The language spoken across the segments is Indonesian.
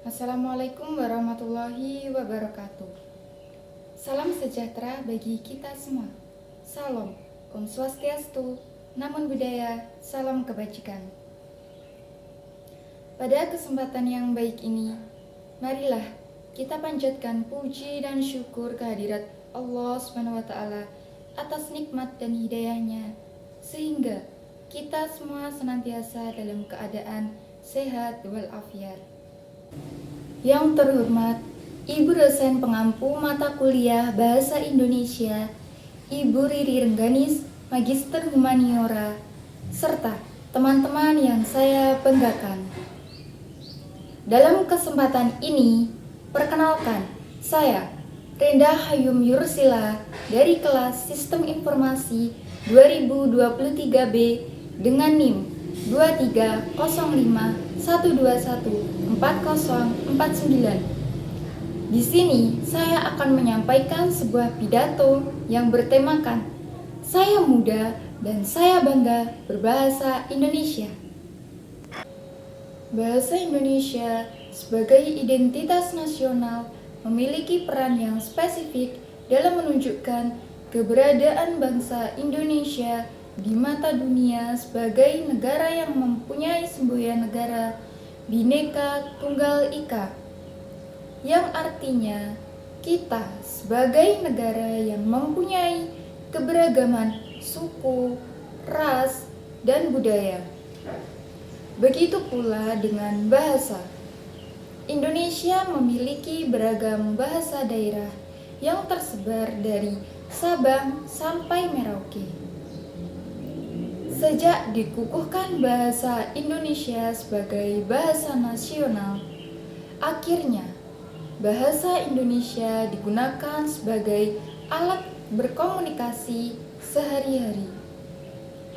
Assalamualaikum warahmatullahi wabarakatuh. Salam sejahtera bagi kita semua. Salam, Om Swastiastu, Namo Buddhaya, salam kebajikan. Pada kesempatan yang baik ini, marilah kita panjatkan puji dan syukur kehadirat Allah SWT atas nikmat dan hidayahnya, sehingga kita semua senantiasa dalam keadaan sehat walafiat. Yang terhormat Ibu dosen pengampu mata kuliah Bahasa Indonesia, Ibu Riri Rengganis, Magister Humaniora, serta teman-teman yang saya banggakan. Dalam kesempatan ini, perkenalkan, saya Renda Hayum Yursila dari kelas Sistem Informasi 2023B dengan NIM 2305121449. Di sini saya akan menyampaikan sebuah pidato yang bertemakan Saya Muda dan Saya Bangga Berbahasa Indonesia. Bahasa Indonesia sebagai identitas nasional memiliki peran yang spesifik dalam menunjukkan keberadaan bangsa Indonesia di mata dunia sebagai negara yang mempunyai semboyan negara Bhinneka Tunggal Ika, yang artinya kita sebagai negara yang mempunyai keberagaman suku, ras, dan budaya. Begitu pula dengan bahasa. Indonesia memiliki beragam bahasa daerah yang tersebar dari Sabang sampai Merauke. Sejak dikukuhkan bahasa Indonesia sebagai bahasa nasional, akhirnya bahasa Indonesia digunakan sebagai alat berkomunikasi sehari-hari,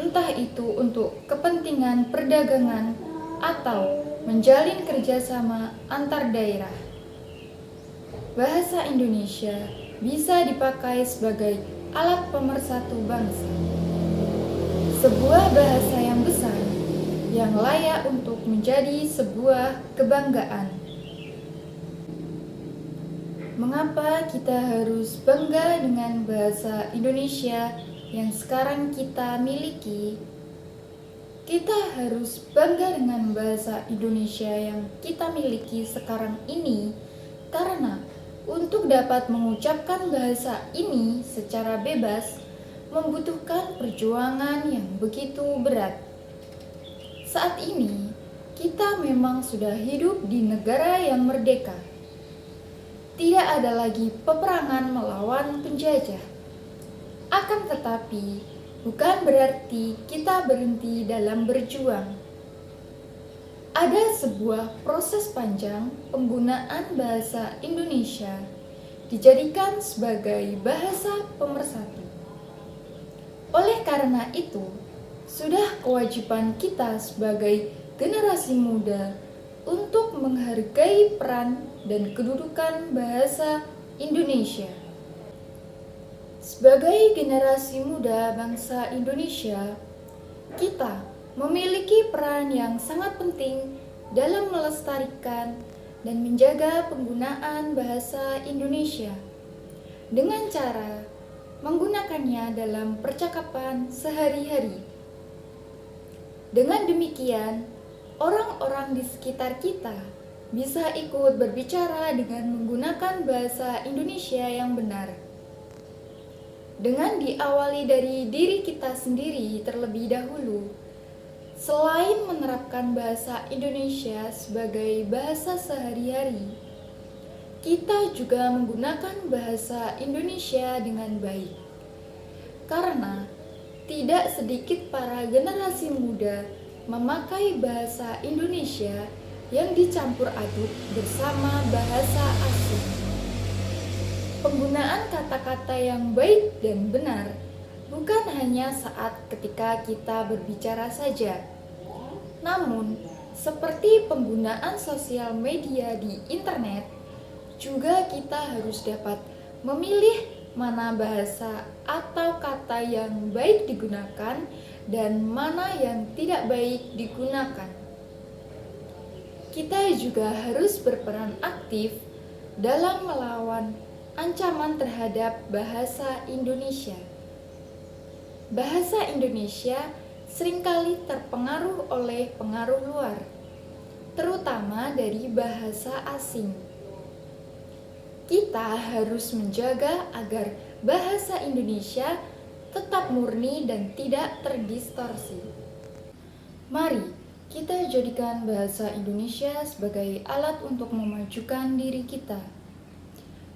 entah itu untuk kepentingan perdagangan atau menjalin kerjasama antar daerah. Bahasa Indonesia bisa dipakai sebagai alat pemersatu bangsa, sebuah bahasa yang besar yang layak untuk menjadi sebuah kebanggaan. Mengapa kita harus bangga dengan bahasa Indonesia yang sekarang kita miliki? Kita harus bangga dengan bahasa Indonesia yang kita miliki sekarang ini karena untuk dapat mengucapkan bahasa ini secara bebas membutuhkan perjuangan yang begitu berat. Saat ini, kita memang sudah hidup di negara yang merdeka. Tidak ada lagi peperangan melawan penjajah. Akan tetapi, bukan berarti kita berhenti dalam berjuang. Ada sebuah proses panjang penggunaan bahasa Indonesia dijadikan sebagai bahasa pemersatu. Oleh karena itu, sudah kewajiban kita sebagai generasi muda untuk menghargai peran dan kedudukan bahasa Indonesia. Sebagai generasi muda bangsa Indonesia, kita memiliki peran yang sangat penting dalam melestarikan dan menjaga penggunaan bahasa Indonesia dengan cara menggunakannya dalam percakapan sehari-hari. Dengan demikian, orang-orang di sekitar kita bisa ikut berbicara dengan menggunakan bahasa Indonesia yang benar. Dengan diawali dari diri kita sendiri terlebih dahulu, selain menerapkan bahasa Indonesia sebagai bahasa sehari-hari, kita juga menggunakan bahasa Indonesia dengan baik. Karena tidak sedikit para generasi muda memakai bahasa Indonesia yang dicampur aduk bersama bahasa asing. Penggunaan kata-kata yang baik dan benar bukan hanya saat ketika kita berbicara saja, namun seperti penggunaan sosial media di internet, juga kita harus dapat memilih mana bahasa atau kata yang baik digunakan dan mana yang tidak baik digunakan. kita juga harus berperan aktif dalam melawan ancaman terhadap bahasa Indonesia. Bahasa Indonesia seringkali terpengaruh oleh pengaruh luar, terutama dari bahasa asing. Kita harus menjaga agar bahasa Indonesia tetap murni dan tidak terdistorsi. Mari kita jadikan bahasa Indonesia sebagai alat untuk memajukan diri kita.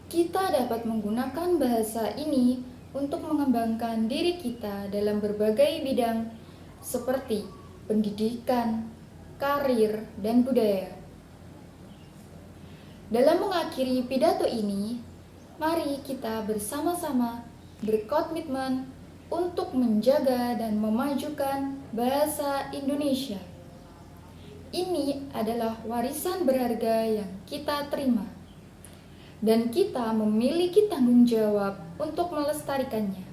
Kita dapat menggunakan bahasa ini untuk mengembangkan diri kita dalam berbagai bidang seperti pendidikan, karir, dan budaya. Dalam mengakhiri pidato ini, mari kita bersama-sama berkomitmen untuk menjaga dan memajukan bahasa Indonesia. Ini adalah warisan berharga yang kita terima, dan kita memiliki tanggung jawab untuk melestarikannya.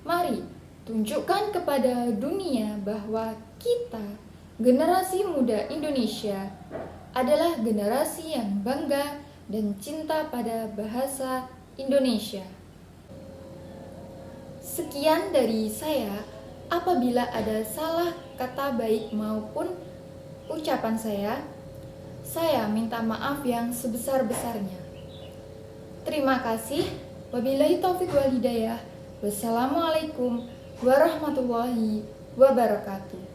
Mari tunjukkan kepada dunia bahwa kita, generasi muda Indonesia, adalah generasi yang bangga dan cinta pada bahasa Indonesia. Sekian dari saya. Apabila ada salah kata baik maupun ucapan saya minta maaf yang sebesar-besarnya. Terima kasih. Wabillahi taufiq wal hidayah. Wassalamualaikum warahmatullahi wabarakatuh.